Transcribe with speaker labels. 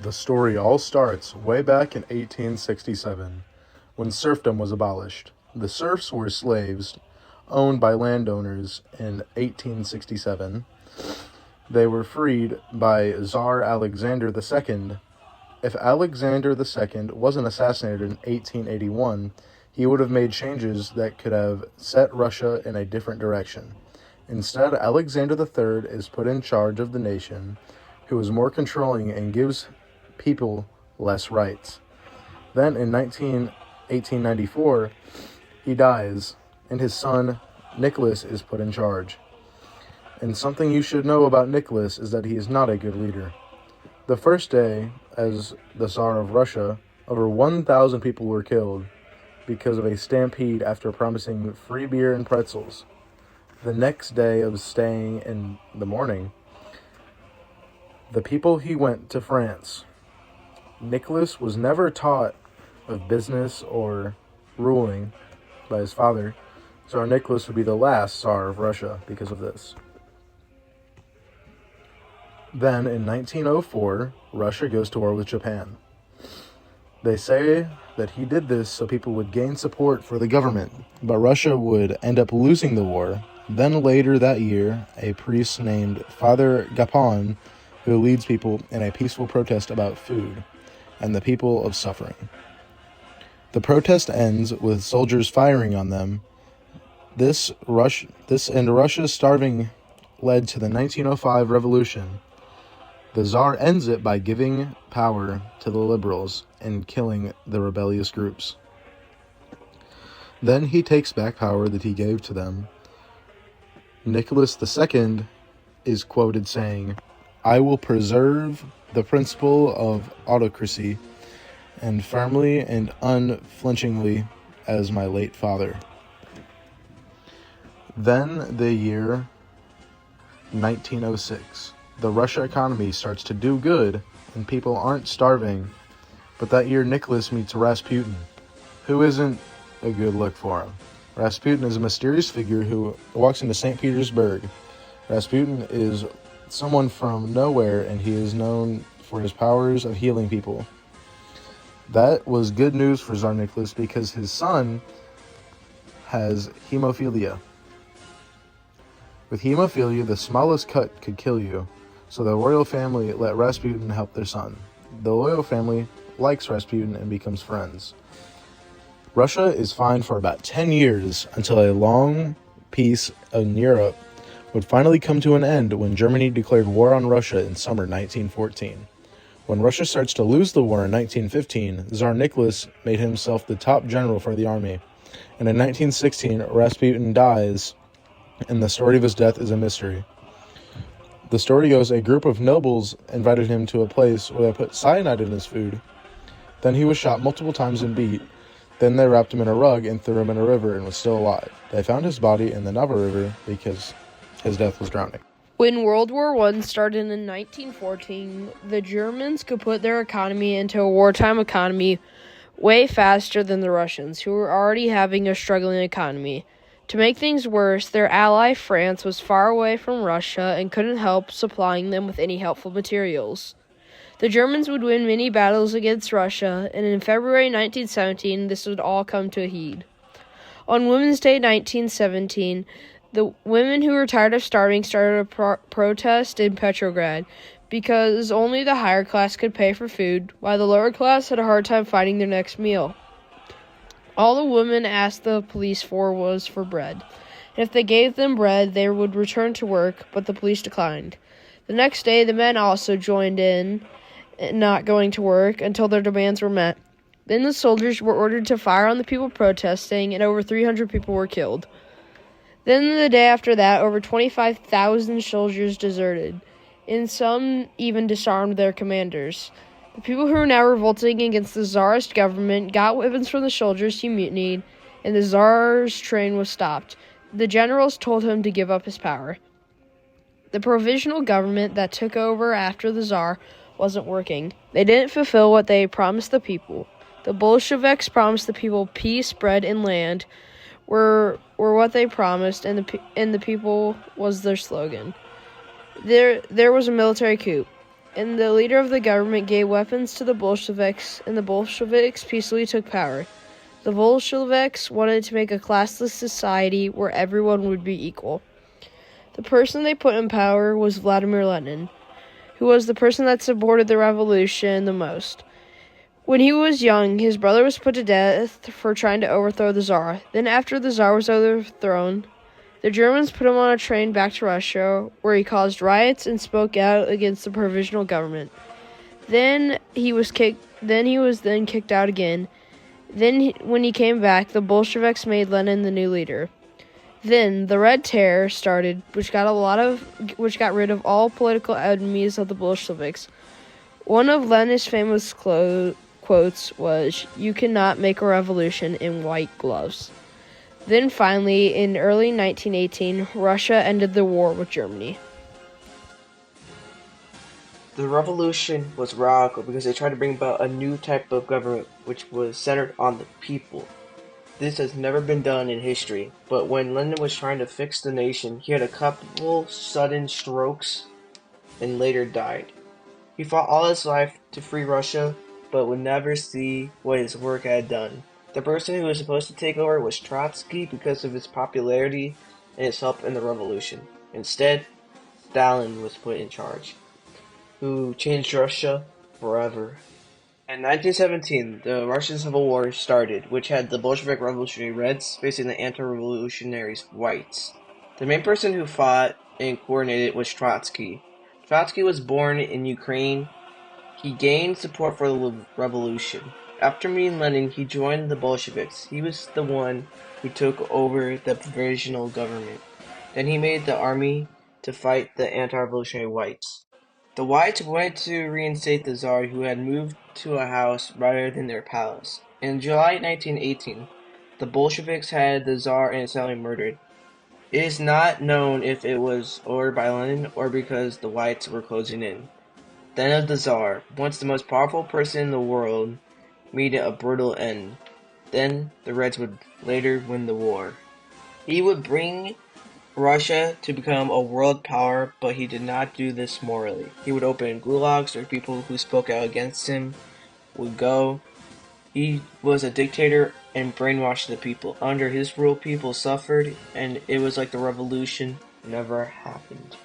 Speaker 1: The story all starts way back in 1867, when serfdom was abolished. The serfs were slaves owned by landowners in 1867. They were freed by Tsar Alexander II. If Alexander II wasn't assassinated in 1881, he would have made changes that could have set Russia in a different direction. Instead, Alexander III is put in charge of the nation, who is more controlling and gives people less rights. Then in 1894, he dies, and his son Nicholas is put in charge. And something you should know about Nicholas is that he is not a good leader. The first day as the Tsar of Russia, over 1,000 people were killed because of a stampede after promising free beer and pretzels. The next day of staying in the morning, the people he went to France. Nicholas was never taught of business or ruling by his father. Tsar Nicholas would be the last Tsar of Russia because of this. Then, in 1904, Russia goes to war with Japan. They say that he did this so people would gain support for the government, but Russia would end up losing the war. Then later that year, a priest named Father Gapon, who leads people in a peaceful protest about food and the people of suffering. The protest ends with soldiers firing on them. This and Russia's starving led to the 1905 revolution. The Tsar ends it by giving power to the liberals and killing the rebellious groups. Then he takes back power that he gave to them. Nicholas II is quoted saying, "I will preserve the principle of autocracy and firmly and unflinchingly as my late father." Then the year 1906. The Russia economy starts to do good and people aren't starving. But that year Nicholas meets Rasputin, who isn't a good look for him. Rasputin is a mysterious figure who walks into St. Petersburg. Rasputin is someone from nowhere, and he is known for his powers of healing people. That was good news for Tsar Nicholas because his son has hemophilia. With hemophilia, the smallest cut could kill you, so the royal family let Rasputin help their son. The royal family likes Rasputin and becomes friends. Russia is fine for about 10 years until a long peace in Europe would finally come to an end when Germany declared war on Russia in summer 1914. When Russia starts to lose the war in 1915, Tsar Nicholas made himself the top general for the army. And in 1916, Rasputin dies, and the story of his death is a mystery. The story goes a group of nobles invited him to a place where they put cyanide in his food. Then he was shot multiple times and beat. Then they wrapped him in a rug and threw him in a river and was still alive. They found his body in the Neva River because his death was drowning.
Speaker 2: When World War I started in 1914, the Germans could put their economy into a wartime economy way faster than the Russians, who were already having a struggling economy. To make things worse, their ally France was far away from Russia and couldn't help supplying them with any helpful materials. The Germans would win many battles against Russia, and in February 1917, this would all come to a head. On Women's Day 1917, the women who were tired of starving started a protest in Petrograd because only the higher class could pay for food, while the lower class had a hard time finding their next meal. All the women asked the police for was for bread. And if they gave them bread, they would return to work, but the police declined. The next day, the men also joined in, not going to work until their demands were met. Then the soldiers were ordered to fire on the people protesting, and over 300 people were killed. Then the day after that, over 25,000 soldiers deserted, and some even disarmed their commanders. The people who were now revolting against the Tsarist government got weapons from the soldiers who mutinied, and the Tsar's train was stopped. The generals told him to give up his power. The provisional government that took over after the Tsar wasn't working. They didn't fulfill what they promised the people. The Bolsheviks promised the people peace, bread, and land were what they promised, and the people was their slogan. There was a military coup. and the leader of the government gave weapons to the Bolsheviks, and the Bolsheviks peacefully took power. The Bolsheviks wanted to make a classless society where everyone would be equal. The person they put in power was Vladimir Lenin, who was the person that supported the revolution the most. When he was young, his brother was put to death for trying to overthrow the Tsar. Then after the Tsar was overthrown, the Germans put him on a train back to Russia, where he caused riots and spoke out against the provisional government. Then he was kicked out again. When he came back, the Bolsheviks made Lenin the new leader. Then the Red Terror started, which got rid of all political enemies of the Bolsheviks. One of Lenin's famous quotes was, "You cannot make a revolution in white gloves." Then finally, in early 1918, Russia ended the war with Germany.
Speaker 3: The revolution was radical because they tried to bring about a new type of government which was centered on the people. This has never been done in history, but when Lenin was trying to fix the nation, he had a couple sudden strokes and later died. He fought all his life to free Russia, but would never see what his work had done. The person who was supposed to take over was Trotsky because of his popularity and his help in the revolution. Instead, Stalin was put in charge, who changed Russia forever. In 1917, the Russian Civil War started, which had the Bolshevik Revolutionary Reds facing the anti-revolutionaries Whites. The main person who fought and coordinated was Trotsky. Trotsky was born in Ukraine. He gained support for the revolution. After meeting Lenin, he joined the Bolsheviks. He was the one who took over the provisional government. Then he made the army to fight the anti-revolutionary Whites. The Whites wanted to reinstate the Tsar, who had moved to a house rather than their palace. In July 1918, the Bolsheviks had the Tsar and his family murdered. It is not known if it was ordered by Lenin or because the Whites were closing in. The end of the Tsar, once the most powerful person in the world, made it a brutal end. Then the Reds would later win the war. He would bring Russia to become a world power, but he did not do this morally. He would open gulags where people who spoke out against him would go. He was a dictator and brainwashed the people. Under his rule, people suffered, and it was like the revolution never happened.